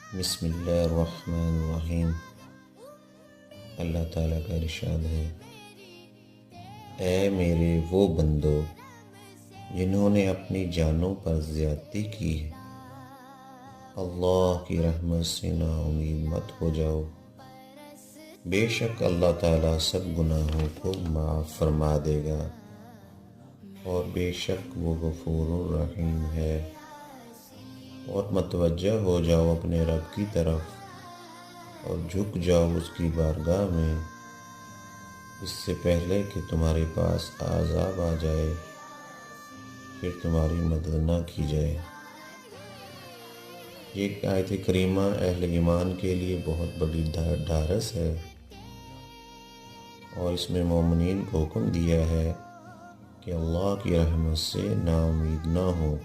بسم اللہ الرحمن الرحیم۔ اللہ تعالیٰ کا ارشاد ہے، اے میرے وہ بندو جنہوں نے اپنی جانوں پر زیادتی کی ہے، اللہ کی رحمت سے نا امید مت ہو جاؤ۔ بے شک اللہ تعالیٰ سب گناہوں کو معاف فرما دے گا، اور بے شک وہ غفور الرحیم ہے۔ اور متوجہ ہو جاؤ اپنے رب کی طرف اور جھک جاؤ اس کی بارگاہ میں، اس سے پہلے کہ تمہارے پاس عذاب آ جائے، پھر تمہاری مدد نہ کی جائے۔ یہ آیت کریمہ اہل ایمان کے لیے بہت بڑی ڈھارس ہے، اور اس میں مومنین کو حکم دیا ہے کہ اللہ کی رحمت سے نا امید نہ ہو۔